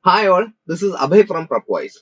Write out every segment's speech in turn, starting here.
Hi all, this is Abhay from Prepwise.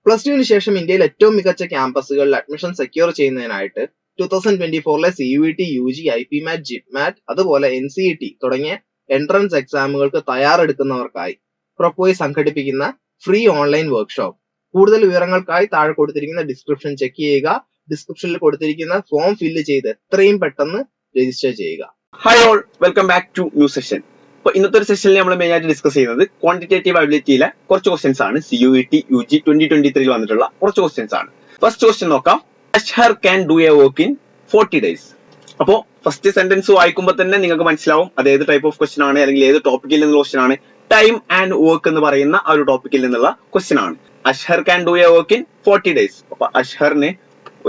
Plus ടുവിന് ശേഷം ഇന്ത്യയിൽ ഏറ്റവും മികച്ച ക്യാമ്പസുകളിൽ അഡ്മിഷൻ സെക്യൂർ ചെയ്യുന്നതിനായിട്ട് 2024 CUET, UG, IPMAT, JIPMAT അതുപോലെ NCET തുടങ്ങിയ എൻട്രൻസ് എക്സാമുകൾക്ക് തയ്യാറെടുക്കുന്നവർക്കായി Prepwise സംഘടിപ്പിക്കുന്ന ഫ്രീ ഓൺലൈൻ വർക്ക്ഷോപ്പ്. കൂടുതൽ വിവരങ്ങൾക്കായി താഴെ കൊടുത്തിരിക്കുന്ന ഡിസ്ക്രിപ്ഷൻ ചെക്ക് ചെയ്യുക. ഡിസ്ക്രിപ്ഷനിൽ കൊടുത്തിരിക്കുന്ന ഫോം ഫില്ല് ചെയ്ത് എത്രയും പെട്ടെന്ന് രജിസ്റ്റർ ചെയ്യുക. Hi all, welcome back to new session. അപ്പോൾ ഇന്നത്തെ ഒരു സെഷനിൽ നമ്മൾ മെയിൻ ആയിട്ട് ഡിസ്കസ് ചെയ്യുന്നത് ക്വാണ്ടിറ്റേറ്റീവ് അബിലിറ്റിയിലെ കുറച്ച് ക്വസ്റ്റ്യൻസ് ആണ്. CUET, UG 2023 വന്നിട്ടുള്ള കുറച്ച് ക്വസ്റ്റ്യൻസ് ആണ്. ഫസ്റ്റ് ക്വസ്റ്റ്യൻ നോക്കാം. Ashhar can do A work in 40 days. അപ്പോൾ ഫസ്റ്റ് സെന്റൻസ് വായിക്കുമ്പോൾ തന്നെ നിങ്ങൾക്ക് മനസ്സിലാവും അത് ഏത് ടൈപ്പ് ഓഫ് ക്വസ്റ്റ്യൻ ആണ്, അല്ലെങ്കിൽ ഏത് ടോപ്പിക്കിൽ നിന്നുള്ള ക്വസ്റ്റ്യൻ ആണ്. ടൈം ആൻഡ് വർക്ക് എന്ന് പറയുന്ന ആ ഒരു ടോപ്പിക്കിൽ നിന്നുള്ള ക്വസ്റ്റ്യൻ ആണ്. Ashhar can do A work in 40 days. അപ്പൊ അഷ്ഹറിന്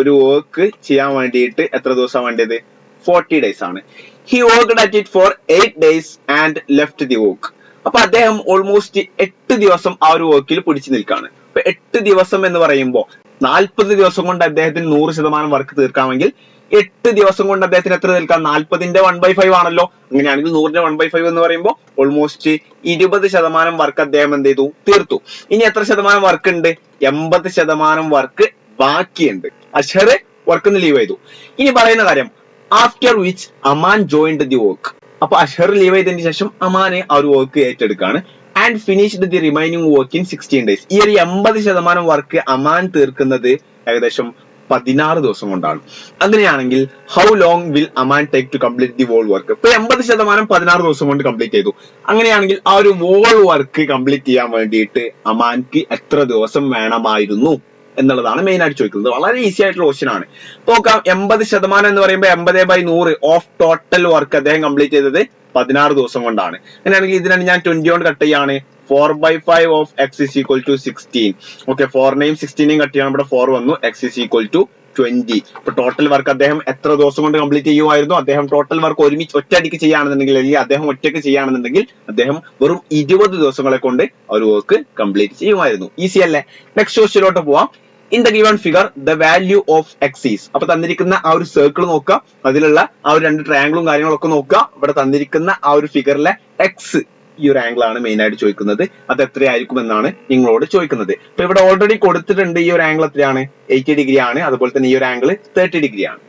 ഒരു വർക്ക് ചെയ്യാൻ വേണ്ടിയിട്ട് എത്ര ദിവസം വേണ്ടത്? 40 days ആണ്. He worked at it for 8 days and left the work. അപ്പൊ അദ്ദേഹം ഓൾമോസ്റ്റ് 8 ദിവസം ആ ഒരു വർക്കിൽ പിടിച്ചു നിൽക്കാണ്. അപ്പൊ 8 ദിവസം എന്ന് പറയുമ്പോൾ 40 ദിവസം കൊണ്ട് അദ്ദേഹത്തിന് 100% വർക്ക് തീർക്കാമെങ്കിൽ 8 ദിവസം കൊണ്ട് അദ്ദേഹത്തിന് എത്ര തീർക്കാം? 40ന്റെ 1/5 ആണല്ലോ. അങ്ങനെയാണെങ്കിൽ 100ന്റെ 1/5 എന്ന് പറയുമ്പോൾ ഓൾമോസ്റ്റ് 20% വർക്ക് അദ്ദേഹം എന്ത് ചെയ്തു? തീർത്തു. ഇനി എത്ര ശതമാനം വർക്ക് ഉണ്ട്? 80% വർക്ക് ബാക്കിയുണ്ട്. അഷ്ഹർ വർക്ക് ലീവ് ചെയ്തു. ഇനി പറയുന്ന കാര്യം, after which Aman joined the work. അപ്പൊ അഷ്ഹർ ലീവ് ചെയ്തതിന് ശേഷം അമാനെ ആ ഒരു വർക്ക് ഏറ്റെടുക്കാണ്. And finished the remaining work in 16 days. ഈ ഒരു 80% വർക്ക് അമാൻ തീർക്കുന്നത് ഏകദേശം 16 ദിവസം കൊണ്ടാണ്. അങ്ങനെയാണെങ്കിൽ how long will Aman take to complete the whole work? ഇപ്പൊ 80% 16 ദിവസം കൊണ്ട് കംപ്ലീറ്റ് ചെയ്തു. അങ്ങനെയാണെങ്കിൽ ആ ഒരു വോൾ വർക്ക് കംപ്ലീറ്റ് ചെയ്യാൻ വേണ്ടിയിട്ട് അമാൻക്ക് എത്ര ദിവസം വേണമായിരുന്നു എന്നുള്ളതാണ് മെയിൻ ആയിട്ട് ചോദിക്കുന്നത്. വളരെ ഈസി ആയിട്ടുള്ള ക്വസ്റ്റ്യൻ ആണ്. നോക്കാം, 80% എന്ന് പറയുമ്പോൾ 80/100 ഓഫ് ടോട്ടൽ വർക്ക് അദ്ദേഹം കംപ്ലീറ്റ് ചെയ്തത് 16 ദിവസം കൊണ്ടാണ്. അങ്ങനെയാണെങ്കിൽ ഇതിനാണ് ഞാൻ 20 കൊണ്ട് കട്ട് ചെയ്യാണ്. 4/5 of x is equal to 16. Okay, 4നെയും 16നെയും കട്ട് ചെയ്യണം. ഇവിടെ 4 വന്നു. x is equal to 20. ഇപ്പൊ ടോട്ടൽ വർക്ക് അദ്ദേഹം എത്ര ദിവസം കൊണ്ട് കംപ്ലീറ്റ് ചെയ്യുമായിരുന്നു? അദ്ദേഹം ടോട്ടൽ വർക്ക് ഒരുമിച്ച് ഒറ്റയടിക്ക് ചെയ്യുകയാണെന്നുണ്ടെങ്കിൽ, അല്ലെങ്കിൽ അദ്ദേഹം ഒറ്റയ്ക്ക് ചെയ്യുകയാണെന്നുണ്ടെങ്കിൽ അദ്ദേഹം വെറും 20 ദിവസങ്ങളെ കൊണ്ട് ഒരു വർക്ക് കംപ്ലീറ്റ് ചെയ്യുമായിരുന്നു. ഈസി അല്ലേ? നെക്സ്റ്റ് ക്വസ്റ്റ്യനിലോട്ട് പോവാം. In the given figure the value of x is. അപ്പൊ തന്നിരിക്കുന്ന ആ ഒരു സർക്കിൾ നോക്കുക, അതിലുള്ള ആ ഒരു 2 ട്രയാങ്കിളും കാര്യങ്ങളൊക്കെ നോക്കുക. ഇവിടെ തന്നിരിക്കുന്ന ആ ഒരു ഫിഗറിലെ x, ഈ ഒരു ആംഗിൾ ആണ് മെയിൻ ആയിട്ട് ചോദിക്കുന്നത്. അത് എത്രയായിരിക്കും എന്നാണ് നിങ്ങളോട് ചോദിക്കുന്നത്. അപ്പൊ ഇവിടെ ഓൾറെഡി കൊടുത്തിട്ടുണ്ട് ഈ ഒരു ആംഗിൾ എത്രയാണ്? 80 ഡിഗ്രി ആണ്. അതുപോലെ തന്നെ ഈ ഒരു ആംഗിൾ 30 ഡിഗ്രി ആണ്.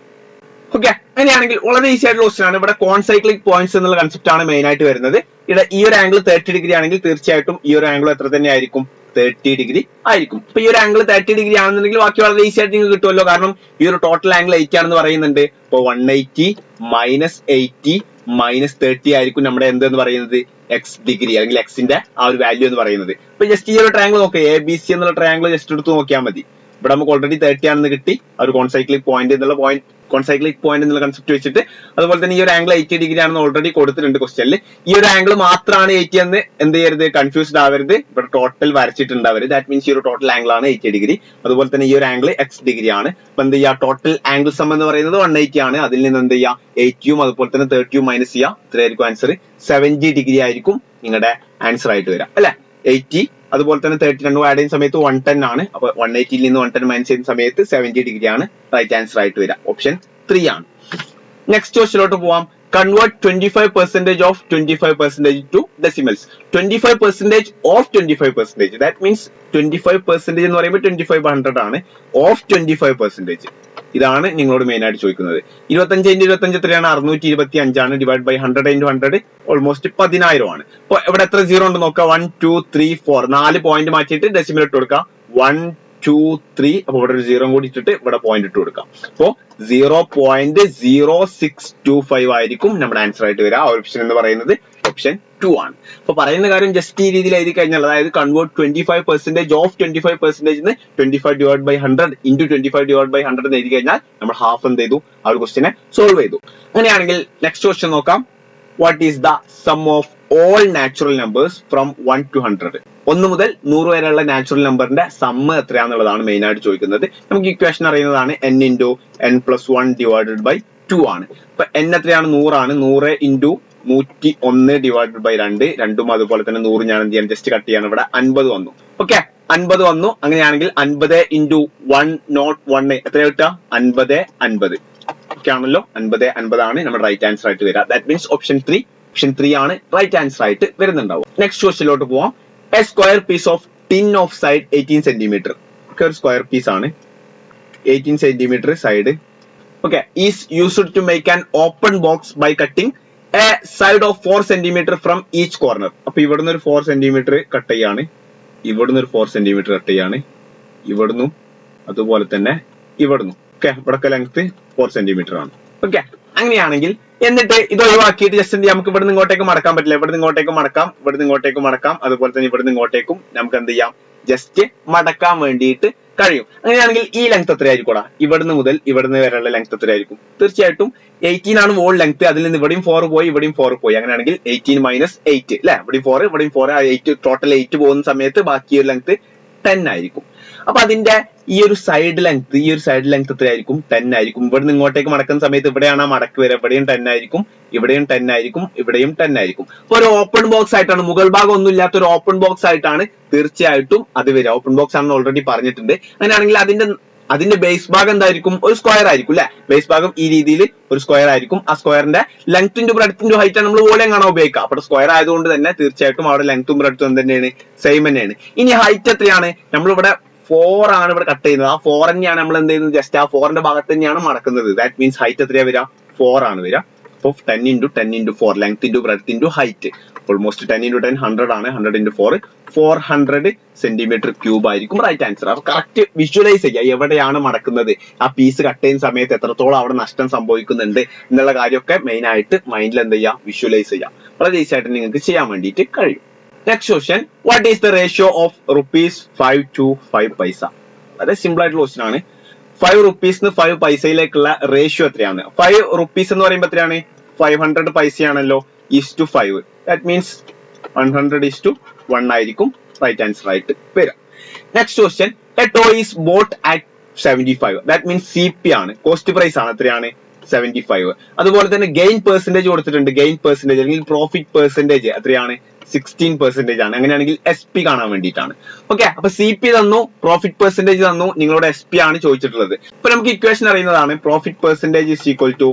ഓക്കെ, അങ്ങനെയാണെങ്കിൽ വളരെ ഈസി ആയിട്ടുള്ള ക്വസ്റ്റ്യൻ ആണ്. ഇവിടെ കോൺസൈക്ലിക് പോയിന്റ്സ് എന്നുള്ള കൺസെപ്റ്റ് ആണ് മെയിൻ ആയിട്ട് വരുന്നത്. ഇവിടെ ഈ ഒരു ആംഗിൾ 30 ഡിഗ്രി ആണെങ്കിൽ തീർച്ചയായിട്ടും ഈ ഒരു ആംഗിൾ എത്ര തന്നെ ആയിരിക്കും? 30 ഡിഗ്രി ആയിരിക്കും. അപ്പൊ ഈ ഒരു ആംഗിൾ 30 ഡിഗ്രി ആണെന്നുണ്ടെങ്കിൽ ബാക്കി വളരെ ഈസി ആയിട്ട് നിങ്ങൾക്ക് കിട്ടുമല്ലോ. കാരണം ഈ ഒരു ടോട്ടൽ ആംഗിൾ 80 ആണെന്ന് പറയുന്നുണ്ട്. അപ്പൊ 180 മൈനസ് 80 മൈനസ് 30 ആയിരിക്കും നമ്മുടെ എന്തെന്ന് പറയുന്നത്? എക്സ് ഡിഗ്രി, അല്ലെങ്കിൽ എക്സിന്റെ ആ ഒരു വാല്യൂ എന്ന് പറയുന്നത്. അപ്പൊ ജസ്റ്റ് ഈ ഒരു ട്രയാങ്കിൾ നോക്കുക, ABC എന്നുള്ള ട്രയാങ്കിൾ ജസ്റ്റ് എടുത്ത് നോക്കിയാൽ മതി. ഇവിടെ നമുക്ക് ഓൾറെഡി 30 ആണെന്ന് കിട്ടി. ആ ഒരു കോൺസൈക്ലിക് പോയിന്റ് എന്നുള്ള കൺസെപ്റ്റ് വെച്ചിട്ട്. അതുപോലെ തന്നെ ഈ ഒരു ആംഗിൾ 80 ഡിഗ്രി ആണെന്ന് ഓൾറെഡി കൊടുത്തിട്ടുണ്ട് ക്വസ്റ്റ്യനിൽ. ഈ ഒരു ആംഗിൾ മാത്രമാണ് 80 എന്ന് എന്ത് ചെയ്യരുത്? കൺഫ്യൂസ്ഡ് ആവരുത്. ഇവിടെ ടോട്ടൽ വരച്ചിട്ടുണ്ടാവരുത്. ദാറ്റ് മീൻസ് ഈ ഒരു ടോട്ടൽ ആംഗിൾ ആണ് 80 ഡിഗ്രി. അതുപോലെ തന്നെ ഈ ഒരു ആംഗിൾ എക്സ് ഡിഗ്രി ആണ്. അപ്പൊ എന്ത് ചെയ്യുക? ടോട്ടൽ ആംഗിൾ സം എന്ന് പറയുന്നത് 180 ആണ്. അതിൽ നിന്ന് എന്ത് ചെയ്യുക? 80യും അതുപോലെ തന്നെ 30യും മൈനസ് ചെയ്യുക. ഇത്രയായിരിക്കും ആൻസർ. 70 ഡിഗ്രി ആയിരിക്കും നിങ്ങളുടെ ആൻസർ ആയിട്ട് വരിക, അല്ലെ? 80 അതുപോലെ തന്നെ 30 രണ്ടും ആഡ് ചെയ്യുന്ന സമയത്ത് 110 ആണ്. അപ്പൊ 180യിൽ നിന്ന് 110 മൈനസ് ചെയ്യുന്ന സമയത്ത് 70 ഡിഗ്രി ആണ് റൈറ്റ് ആൻസർ ആയിട്ട് വരിക. ഓപ്ഷൻ 3 ആണ്. നെക്സ്റ്റ് ക്വസ്റ്റ്യനിലോട്ട് പോവാം. Convert 25% of 25% to decimals. 25% of 25%. That means 25% എന്ന് പറയുമ്പോൾ 25/100 ആണ്. ഓഫ് 25%. ഇതാണ് നിങ്ങളോട് മെയിൻ ആയിട്ട് ചോദിക്കുന്നത്. 25 × 25 എത്രയാണ്? 625 ആണ്. ഡിവൈഡ് ബൈ 100 × 100 ഓൾമോസ്റ്റ് 10,000 ആണ്. അപ്പൊ ഇവിടെ എത്ര സീറോ ഉണ്ട് നോക്കാം? 1 2 3 4 4 പോയിന്റ് മാറ്റിയിട്ട് ഡെസിമൽ ഇട്ട് കൊടുക്കാം. 1 2 3. അപ്പൊ ഇവിടെ ഒരു 0 കൂടി ഇട്ടിട്ട് ഇവിടെ പോയിന്റ് ഇട്ട് കൊടുക്കാം. അപ്പോ 0.0625 ആയിരിക്കും നമ്മുടെ ആൻസർ ആയിട്ട് വരിക. ഓപ്ഷൻ എന്ന് പറയുന്നത് ഓപ്ഷൻ 2 ആണ്. അപ്പൊ പറയുന്ന കാര്യം ജസ്റ്റ് ഈ രീതിയിൽ എഴുതി കഴിഞ്ഞാൽ, അതായത് convert 25% of 25% 25 divide by 100 into 25 divide by 100 എന്ന് എഴുതി കഴിഞ്ഞാൽ നമ്മൾ ഹാഫ് എന്ത് ചെയ്തു? ആ ഒരു ക്വസ്റ്റിനെ സോൾവ് ചെയ്തു. അങ്ങനെയാണെങ്കിൽ നെക്സ്റ്റ് ക്വസ്റ്റ്യൻ നോക്കാം. What is the sum of all natural numbers from 1 to 100? 1 മുതൽ 100 വരെയുള്ള നാച്ചുറൽ നമ്പറിന്റെ സമ്മ് എത്രയാണെന്നുള്ളതാണ് മെയിൻ ആയിട്ട് ചോദിക്കുന്നത്. നമുക്ക് ഇക്വേഷൻ അറിയുന്നതാണ്. n × n+1 ഡിവൈഡഡ് ബൈ 2 ആണ്. അപ്പൊ n എത്രയാണ്? 100 ആണ്. 100 × 101 ഡിവൈഡഡ് ബൈ 2. രണ്ടും അതുപോലെ തന്നെ 100 ഞാൻ എന്ത് ചെയ്യാൻ? ജസ്റ്റ് കട്ട് ചെയ്യാണ്. ഇവിടെ 50 വന്നു. ഓക്കെ, 50 വന്നു. അങ്ങനെയാണെങ്കിൽ 50 × 101 എത്ര കിട്ടുക? 50 ഒക്കെ ആണല്ലോ. 50 ആണ് നമ്മുടെ റൈറ്റ് ആൻസർ ആയിട്ട് വരിക. ദാറ്റ് മീൻസ് ഓപ്ഷൻ 3 ആണ് റൈറ്റ് ആൻസർ ആയിട്ട് വരുന്നുണ്ടാവും. നെക്സ്റ്റ് ക്വസ്റ്റ്യനിലോട്ട് പോവാം. A square piece of tin of side 18 centimetre. Okay ഒരു സ്ക്വയർ പീസ് ആണ്, 18 centimetre side. Okay, is used to make an open box by cutting a side of 4 centimetre from each corner. അപ്പൊ ഇവിടുന്ന് ഒരു 4 centimetre cut ചെയ്യാണ്, ഇവിടുന്ന് ഒരു 4 centimetre cut ചെയ്യാണ്, ഇവിടുന്നു അതുപോലെ തന്നെ ഇവിടുന്നു. ഓക്കെ, ഇവിടൊക്കെ ലെങ്ത് 4 സെന്റിമീറ്റർ ആണ്. ഓക്കെ, അങ്ങനെയാണെങ്കിൽ എന്നിട്ട് ഇത് ഒഴിവാക്കിയിട്ട് ജസ്റ്റ് എന്ത് ചെയ്യാം, നമുക്ക് ഇവിടുന്ന് ഇങ്ങോട്ടേക്ക് മടക്കാൻ പറ്റില്ല, ഇവിടുന്ന് ഇങ്ങോട്ടേക്ക് മടക്കാം, ഇവിടുന്ന് ഇങ്ങോട്ടേക്ക് മടക്കാം, അതുപോലെ തന്നെ ഇവിടുന്ന് ഇങ്ങോട്ടേക്കും നമുക്ക് എന്ത് ചെയ്യാം, ജസ്റ്റ് മടക്കാൻ വേണ്ടിയിട്ട് കഴിയും. അങ്ങനെയാണെങ്കിൽ ഈ ലെങ്ത് എത്രയായിരിക്കും? ഇവിടുന്ന് മുതൽ ഇവിടുന്ന് വരെയുള്ള ലെങ്ത് എത്രയായിരിക്കും? തീർച്ചയായിട്ടും 18 ആണ് വോൾ ലെങ്ത്. അതിൽ നിന്ന് ഇവിടെയും 4 പോയി, ഇവിടെയും 4 പോയി. അങ്ങനെയാണെങ്കിൽ 18 മൈനസ് 8 അല്ലെ, ഇവിടെയും 4 ഇവിടെയും 4, 8 ടോട്ടൽ 8 പോകുന്ന സമയത്ത് ബാക്കി ഒരു ലെങ്ത് 10 ആയിരിക്കും. അപ്പൊ അതിന്റെ ഈ ഒരു സൈഡ് ലെങ്ത് എത്രയായിരിക്കും? 10 ആയിരിക്കും. ഇവിടുന്ന് ഇങ്ങോട്ടേക്ക് മടക്കുന്ന സമയത്ത് ഇവിടെയാണ് മടക്ക് വരെ, ഇവിടെയും 10 ആയിരിക്കും, ഇവിടെയും 10 ആയിരിക്കും, ഇവിടെയും 10 ആയിരിക്കും. അപ്പൊ ഒരു ഓപ്പൺ ബോക്സ് ആയിട്ടാണ്, മുകൾ ഭാഗം ഒന്നും ഇല്ലാത്ത ഒരു ഓപ്പൺ ബോക്സ് ആയിട്ടാണ് തീർച്ചയായിട്ടും അത് വരിക. ഓപ്പൺ ബോക്സ് ആണെന്ന് ഓൾറെഡി പറഞ്ഞിട്ടുണ്ട്. അങ്ങനെയാണെങ്കിൽ അതിന്റെ ബേസ് ഭാഗം എന്തായിരിക്കും? ഒരു സ്ക്വയർ ആയിരിക്കും അല്ലെ. ബേസ് ഭാഗം ഈ രീതിയിൽ ഒരു സ്ക്വയർ ആയിരിക്കും. ആ സ്ക്വയറിന്റെ ലെങ്ത്തും ബ്രെഡ്ത്തും ഹൈറ്റ് ആണ് നമ്മൾ വോളിയം കാണാൻ ഉപയോഗിക്കുക. അപ്പോൾ സ്ക്വയർ ആയതുകൊണ്ട് തന്നെ തീർച്ചയായിട്ടും അവിടെ ലെങ്ത്തും ബ്രെഡ്ത്തും എന്ത് തന്നെയാണ്? സെയിം തന്നെയാണ്. ഇനി ഹൈറ്റ് എത്രയാണ്? നമ്മളിവിടെ 4 ആണ് ഇവിടെ കട്ട് ചെയ്യുന്നത്. ആ 4 തന്നെയാണ് നമ്മൾ എന്ത് ചെയ്യുന്നത്? ജസ്റ്റ് ആ 4ന്റെ ഭാഗത്ത് തന്നെയാണ് മടക്കുന്നത്. ദാറ്റ് മീൻസ് ഹൈറ്റ് എത്രയാ വരിക? 4 ആണ് വരിക. അപ്പൊ 10 into 10 into 4 length into breadth into height, almost 10 into 10 100 ആണ്. 100 into 4 400 സെന്റിമീറ്റർ ക്യൂബ് ആയിരിക്കും റൈറ്റ് ആൻസർ. അപ്പൊ കറക്റ്റ് വിഷ്വലൈസ് ചെയ്യുക, എവിടെയാണ് മടക്കുന്നത്, ആ പീസ് കട്ട് ചെയ്യുന്ന സമയത്ത് എത്രത്തോളം അവിടെ നഷ്ടം സംഭവിക്കുന്നുണ്ട് എന്നുള്ള കാര്യമൊക്കെ മെയിൻ ആയിട്ട് മൈൻഡിൽ എന്ത് ചെയ്യുക? വിഷ്വലൈസ് ചെയ്യാം. വളരെ ഈസി ആയിട്ട് നിങ്ങൾക്ക് ചെയ്യാൻ വേണ്ടിയിട്ട് കഴിയും. Next question, what is the ratio of ₹5 to 5 പൈസ? വളരെ സിമ്പിൾ ആയിട്ടുള്ള ക്വസ്റ്റ്യൻ ആണ്. 5 rupees 5 പൈസയിലേക്കുള്ള റേഷ്യോ എത്രയാണ്? 5 rupees എന്ന് പറയുമ്പോൾ എത്രയാണ്? 500 പൈസയാണല്ലോ, ഈസ് ടു 5. ദാറ്റ് മീൻസ് 100:1 ആയിരിക്കും റൈറ്റ് ആൻസർ ആയിട്ട് വരിക. Next question, A toy is boat at 75. That means CP ആണ്, കോസ്റ്റ് പ്രൈസ് ആണ്. എത്രയാണ്? 75. അതുപോലെ തന്നെ ഗെയിൻ പെർസെന്റേജ് കൊടുത്തിട്ടുണ്ട്. ഗെയിൻ പെർസെന്റേജ് അല്ലെങ്കിൽ പ്രോഫിറ്റ് പെർസെന്റേജ് എത്രയാണ്? 16% ആണ്. അങ്ങനെയാണെങ്കിൽ SP കാണാൻ വേണ്ടിയിട്ടാണ്. ഓക്കെ, അപ്പൊ CP തന്നു, പ്രോഫിറ്റ് പെർസെന്റേജ് തന്നു, നിങ്ങളോട് SP ആണ് ചോദിച്ചിട്ടുള്ളത്. ഇപ്പൊ നമുക്ക് ഇക്വേഷൻ അറിയുന്നതാണ്. Profit percentage is equal to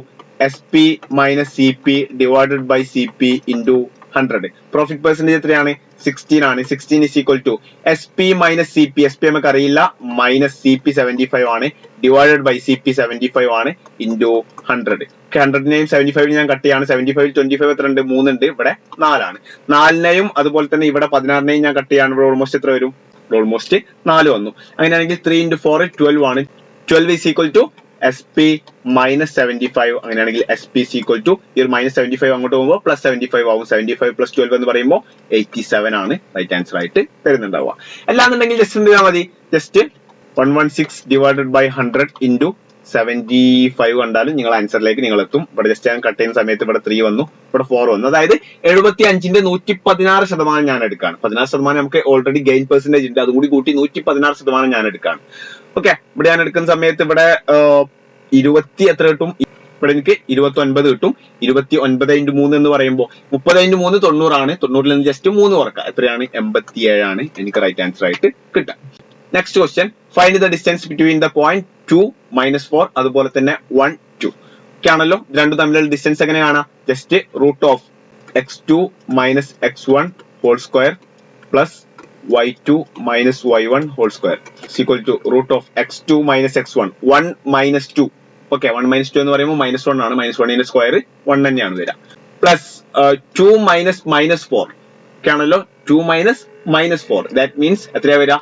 SP minus CP divided by CP into 100. Profit percentage എത്രയാണ്? 16 ആണ്. 16 is equal to SP minus CP. SP നമുക്ക് അറിയില്ല, മൈനസ് CP 75 ആണ്, ഡിവൈഡഡ് ബൈ CP 75 ആണ്, ഇൻറ്റു 100. 100നെയും 75 ഞാൻ കട്ട് ചെയ്യാണ്. 75 25 എത്ര ഉണ്ട്? 3 ഉണ്ട്, ഇവിടെ 4 ആണ്. 4നെയും അതുപോലെ തന്നെ ഇവിടെ 16നെയും ഞാൻ കട്ട് ചെയ്യാണ്. ഇവിടെ ഓൾമോസ്റ്റ് എത്ര വരും? ഓൾമോസ്റ്റ് 4 വന്നു. അങ്ങനെയാണെങ്കിൽ 3 into 4 12 ആണ്. 12 is equal to SP minus 75. അങ്ങനെയാണെങ്കിൽ SP is equal to ഈ ഒരു മൈനസ് 75 അങ്ങോട്ട് പോകുമ്പോൾ പ്ലസ് 75 ആവും. 75 പ്ലസ് 12 എന്ന് പറയുമ്പോൾ 87 ആണ് റൈറ്റ് ആൻസർ ആയിട്ട് തരുന്നുണ്ടാവുക. അല്ലാന്നുണ്ടെങ്കിൽ ജസ്റ്റ് എന്ത് ചെയ്താൽ മതി? ജസ്റ്റ് 116 ഡിവൈഡഡ് ബൈ 100 ഇൻറ്റു 75 കണ്ടാലും നിങ്ങൾ ആൻസറിലേക്ക് നിങ്ങൾ എത്തും. ഇവിടെ ജസ്റ്റ് ഞാൻ കട്ട് ചെയ്യുന്ന സമയത്ത് ഇവിടെ 3 വന്നു, ഇവിടെ 4 വന്നു. അതായത് 75ന്റെ 116% ഞാൻ എടുക്കാണ്. 16% നമുക്ക് ഓൾറെഡി ഗെയിൻ പെർസെന്റേജ് ഉണ്ട്, അതും കൂടി കൂട്ടി 116% ഞാൻ എടുക്കാണ്. ഓക്കെ, ഇവിടെ ഞാൻ എടുക്കുന്ന സമയത്ത് ഇവിടെ 20 എത്ര കിട്ടും? ഇവിടെ എനിക്ക് 29 കിട്ടും. 29 into 3 എന്ന് പറയുമ്പോൾ 30 into 3 90 ആണ്. 90ൽ നിന്ന് ജസ്റ്റ് 3 കുറക്കുക, എത്രയാണ്? 87 ആണ് എനിക്ക് റൈറ്റ് ആൻസർ ആയിട്ട് കിട്ടുക. Next question, find the distance between the point 2 - 4 അതുപോലെ തന്നെ 1 2 ഒക്കെ ആണല്ലോ. രണ്ടും തമ്മിലുള്ള ഡിസ്റ്റൻസ് എങ്ങനെ കാണാം? Just root of x2 minus x1 whole square plus y2 minus y1 whole square equal to root of x2 minus x1 1 minus 2. Okay, 1 minus 2 എന്ന് പറയുമ്പോൾ -1 ആണ്. -1ന്റെ സ്ക്വയർ 1 തന്നെയാണ് വരിക. പ്ലസ് 2 മൈനസ് -4 ഒക്കെ ആണല്ലോ. 2 മൈനസ് -4 ദാറ്റ് മീൻസ് എത്രയാ വരിക?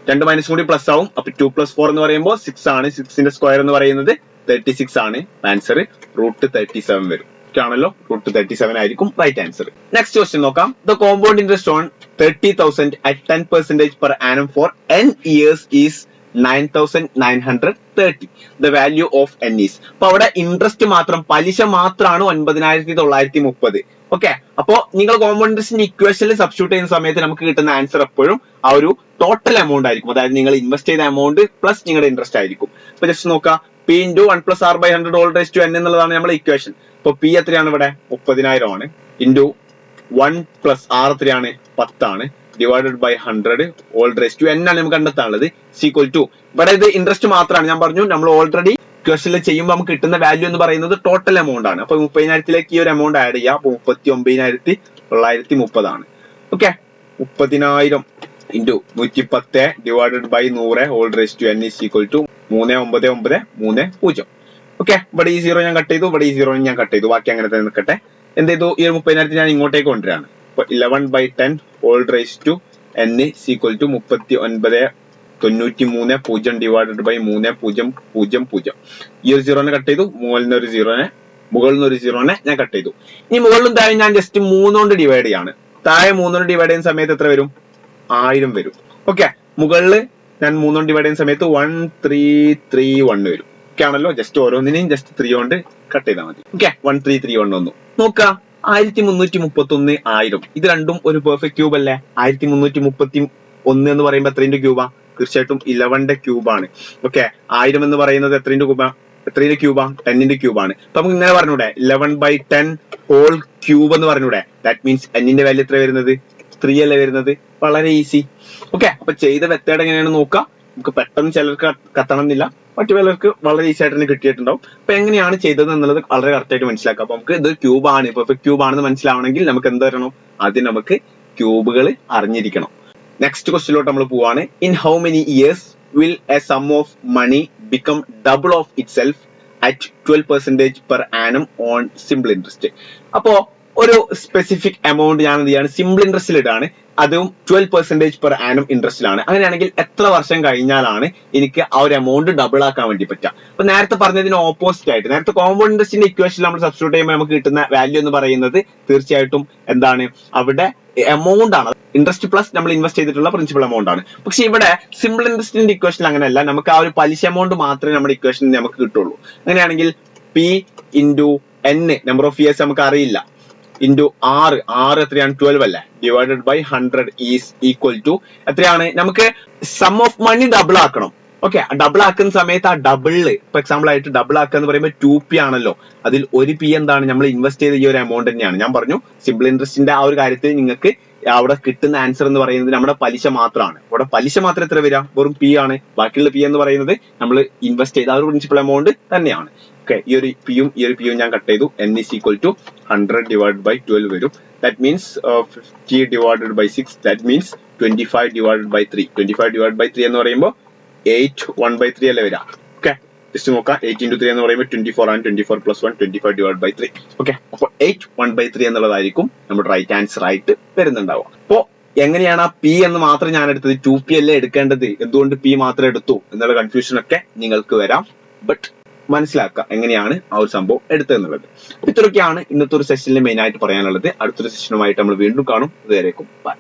2 മൈനസ് കൂടി പ്ലസ് ആവും. അപ്പൊ 2 + 4 എന്ന് പറയുമ്പോൾ 6 ആണ്. 6ന്റെ സ്ക്വയർ എന്ന് പറയുന്നത് 36 ആണ്. ആൻസർ റൂട്ട് 37 വരും. ആണല്ലോ, റൂട്ട് 37 ആയിരിക്കും റൈറ്റ് ആൻസർ. നെക്സ്റ്റ് ക്വസ്റ്റ്യൻ നോക്കാം. The compound interest on 30,000 at 10% per annum for n years is 9,930. The value of n is. അപ്പൊ അവിടെ ഇൻട്രസ്റ്റ് മാത്രം, പലിശ മാത്രമാണ് 9,930. ഓക്കെ, അപ്പോ നിങ്ങൾ കോമ്പൗണ്ട് ഇൻട്രസ്റ്റിന്റെ ഇക്വേഷനിൽ സബ്സ്റ്റിറ്റ്യൂട്ട് ചെയ്യുന്ന സമയത്ത് നമുക്ക് കിട്ടുന്ന ആൻസർ എപ്പോഴും ആ ഒരു ടോട്ടൽ എമൗണ്ട് ആയിരിക്കും. അതായത് നിങ്ങൾ ഇൻവെസ്റ്റ് ചെയ്ത എമൗണ്ട് പ്ലസ് നിങ്ങളുടെ ഇൻട്രസ്റ്റ് ആയിരിക്കും. അപ്പൊ ജസ്റ്റ് നോക്കാം, P into 1 + r by 100 all raised to n എന്നുള്ളതാണ് നമ്മുടെ ഇക്വേഷൻ. ഇപ്പൊ P എത്രയാണ് ഇവിടെ? 30,000 ആണ്. ഇൻറ്റു 1 + r എത്രയാണ്? 10 ആണ്. Divided by 100 all raised to n ആണ് നമുക്ക് കണ്ടെത്താനുള്ളത്. ഈക്വൽ ടു ഇവിടെ ഇത് ഇൻട്രസ്റ്റ് മാത്രമാണ്. ഞാൻ പറഞ്ഞു നമ്മൾ ഓൾറെഡി ഇക്വേഷനിൽ ചെയ്യുമ്പോൾ നമുക്ക് കിട്ടുന്ന വാല്യൂ എന്ന് പറയുന്നത് ടോട്ടൽ എമൗണ്ട് ആണ്. അപ്പൊ 30,000ത്തിലേക്ക് ഈ ഒരു എമൗണ്ട് ആഡ് ചെയ്യുക. അപ്പൊ 39,930 ആണ്. Okay, 30,000 into 110 divided by 100 whole raised to n is equal to 39930. Okay, ഇവിടെ ഈ 0 ഞാൻ കട്ട് ചെയ്തു, ഇവിടെ ഈ 0 ഞാൻ കട്ട് ചെയ്തു, ബാക്കി അങ്ങനെ തന്നെ നിൽക്കട്ടെ. എന്ത് ചെയ്തു, ഈ 30,000 ഞാൻ ഇങ്ങോട്ടേക്ക് കൊണ്ടുവരാണ്. അപ്പൊ 11/10 whole raised to n is equal to 39,93 divided by 3000. ഈ ഒരു 0 കട്ട് ചെയ്തു, മുകളിൽ നിന്ന് ഒരു 0 ഞാൻ കട്ട് ചെയ്തു. ഇനി മുകളിലും താഴെ ഞാൻ ജസ്റ്റ് 3 കൊണ്ട് ഡിവൈഡ് ചെയ്യാണ്. താഴെ 3 കൊണ്ട് ഡിവൈഡ് ചെയ്യുന്ന സമയത്ത് എത്ര വരും? 1000 വരും. ഓക്കെ, മുകളിൽ ഞാൻ 3 കൊണ്ട് ഡിവൈഡ് ചെയ്യുന്ന സമയത്ത് 1331 വരും. ഓക്കെ ആണല്ലോ, ജസ്റ്റ് ഓരോന്നിനെയും ജസ്റ്റ് 3 കൊണ്ട് കട്ട് ചെയ്താൽ മതി. ഓക്കെ, 1331 വന്നു. നോക്കുക, 1331 1000, ഇത് രണ്ടും ഒരു പെർഫെക്റ്റ് ക്യൂബ് അല്ലേ? 1331 എന്ന് പറയുമ്പോൾ എത്രയുടെ ക്യൂബാ? തീർച്ചയായിട്ടും 11ന്റെ ക്യൂബാണ്. ഓക്കെ, 1000 എന്ന് പറയുന്നത് എത്രയുടെ ക്യൂബാ? 10ന്റെ ക്യൂബാണ്. അപ്പൊ നമുക്ക് ഇങ്ങനെ പറഞ്ഞൂടെ, 11/10 ഹോൾ ക്യൂബ് എന്ന് പറഞ്ഞൂടെ? ദാറ്റ് മീൻസ് n-ന്റെ വാല്യൂ എത്ര വരുന്നത്? 3 അല്ലേ വരുന്നത്? വളരെ ഈസി. ഓക്കെ, അപ്പൊ ചെയ്ത മെത്തേഡ് എങ്ങനെയാണ് നോക്കുക. നമുക്ക് പെട്ടെന്ന് ചിലർക്ക് കത്തണമെന്നില്ല, മറ്റു പലർക്ക് വളരെ ഈസി ആയിട്ട് തന്നെ കിട്ടിയിട്ടുണ്ടാവും. അപ്പൊ എങ്ങനെയാണ് ചെയ്തത് എന്നുള്ളത് വളരെ കറക്റ്റ് ആയിട്ട് മനസ്സിലാക്കാം. അപ്പൊ നമുക്ക് ഇത് ക്യൂബാണ്, പെർഫെക്റ്റ് ക്യൂബ് ആണെന്ന് മനസ്സിലാവണമെങ്കിൽ നമുക്ക് എന്ത് വരണം? ആദ്യം നമുക്ക് ക്യൂബുകൾ അറിഞ്ഞിരിക്കണം. നെക്സ്റ്റ് ക്വസ്റ്റ്യനിലോട്ട് നമ്മൾ പോവാണ്. In how many years will a sum of money become double of itself at 12% per annum on simple interest? അപ്പോ ഒരു സ്പെസിഫിക് എമൗണ്ട് ഞാൻ എന്ത് ചെയ്യാണ്? സിമ്പിൾ ഇൻട്രസ്റ്റിൽ ഇടാണ്, അതും 12% per annum ഇൻട്രസ്റ്റിലാണ്. അങ്ങനെയാണെങ്കിൽ എത്ര വർഷം കഴിഞ്ഞാലാണ് എനിക്ക് ആ ഒരു എമൗണ്ട് ഡബിൾ ആക്കാൻ വേണ്ടി പറ്റുക? അപ്പൊ നേരത്തെ പറഞ്ഞതിന് ഓപ്പോസിറ്റ് ആയിട്ട്, നേരത്തെ കോമ്പൗണ്ട് ഇൻട്രസ്റ്റിന്റെ ഇക്വേഷൻ നമ്മൾ സബ്സ്റ്റിറ്റ്യൂട്ട് ചെയ്യുമ്പോൾ നമുക്ക് കിട്ടുന്ന വാല്യൂ എന്ന് പറയുന്നത് തീർച്ചയായിട്ടും എന്താണ്? അവിടെ എമൗണ്ട് ആണ്, ഇൻട്രസ്റ്റ് പ്ലസ് നമ്മൾ ഇൻവെസ്റ്റ് ചെയ്തിട്ടുള്ള പ്രിൻസിപ്പൽ എമൗണ്ട് ആണ്. പക്ഷെ ഇവിടെ സിമ്പിൾ ഇൻട്രസ്റ്റിന്റെ ഇക്വേഷൻ അങ്ങനെയല്ല, നമുക്ക് ആ ഒരു പലിശ എമൗണ്ട് മാത്രമേ നമ്മുടെ ഇക്വേഷനിൽ നമുക്ക് കിട്ടുള്ളൂ. അങ്ങനെയാണെങ്കിൽ P into N, number of years നമുക്ക് അറിയില്ല, ഇൻറ്റു R എത്രയാണ്? 12 അല്ലേ? Divided by 100 is equal to എത്രയാണ്? നമുക്ക് സം ഓഫ് മണി ഡബിൾ ആക്കണം. ഓക്കെ, ഡബിൾ ആക്കുന്ന സമയത്ത് ആ ഡബിള്, ഇപ്പൊ എക്സാമ്പിൾ ആയിട്ട് ഡബിൾ ആക്കുക എന്ന് പറയുമ്പോൾ 2P ആണല്ലോ, അതിൽ 1P എന്താണ്? നമ്മൾ ഇൻവെസ്റ്റ് ചെയ്ത ഈ ഒരു എമൗണ്ട് തന്നെയാണ്. ഞാൻ പറഞ്ഞു സിമ്പിൾ ഇൻട്രസ്റ്റിന്റെ ആ ഒരു കാര്യത്തിൽ നിങ്ങൾക്ക് അവിടെ കിട്ടുന്ന ആൻസർ എന്ന് പറയുന്നത് നമ്മുടെ പലിശ മാത്രമാണ്. അവിടെ പലിശ മാത്രം എത്ര വരാം? വെറും P ആണ്. ബാക്കിയുള്ള P എന്ന് പറയുന്നത് നമ്മൾ ഇൻവെസ്റ്റ് ചെയ്ത ആ ഒരു പ്രിൻസിപ്പൽ എമൗണ്ട് തന്നെയാണ്. ഓക്കെ, ഈ ഒരു പിയും ഞാൻ കട്ട് ചെയ്തു. n is equal to 100 divided by 12 വരും. That means 50 divided by 6, that means 25 divided by 3. 25 divided by 3 എന്ന് പറയുമ്പോൾ 8 1/3 അല്ലേ വരാം. ഓക്കെ, ജസ്റ്റ് നോക്കാം, 8 into 3 എന്ന് പറയുമ്പോൾ 24 ആണ്. 24 plus 1 25 divided by 3. ഓക്കെ, അപ്പൊ 8 1/3 എന്നുള്ളതായിരിക്കും നമ്മുടെ റൈറ്റ് ആൻസർ ആയിട്ട് വരുന്നുണ്ടാവുക. അപ്പോ എങ്ങനെയാണ് ആ P എന്ന് മാത്രം ഞാൻ എടുത്തത്? 2P അല്ലേ എടുക്കേണ്ടത്, എന്തുകൊണ്ട് P മാത്രം എടുത്തു എന്നുള്ള കൺഫ്യൂഷൻ ഒക്കെ നിങ്ങൾക്ക് വരാം. ബട്ട് മനസ്സിലാക്കുക എങ്ങനെയാണ് ആ ഒരു സംഭവം എടുത്തതെന്നുള്ളത്. ഇത്രയൊക്കെയാണ് ഇന്നത്തെ ഒരു സെഷനിൽ മെയിൻ ആയിട്ട് പറയാനുള്ളത്. അടുത്തൊരു സെഷനുമായിട്ട് നമ്മൾ വീണ്ടും കാണും. ഇതുവരേക്കും ബൈ.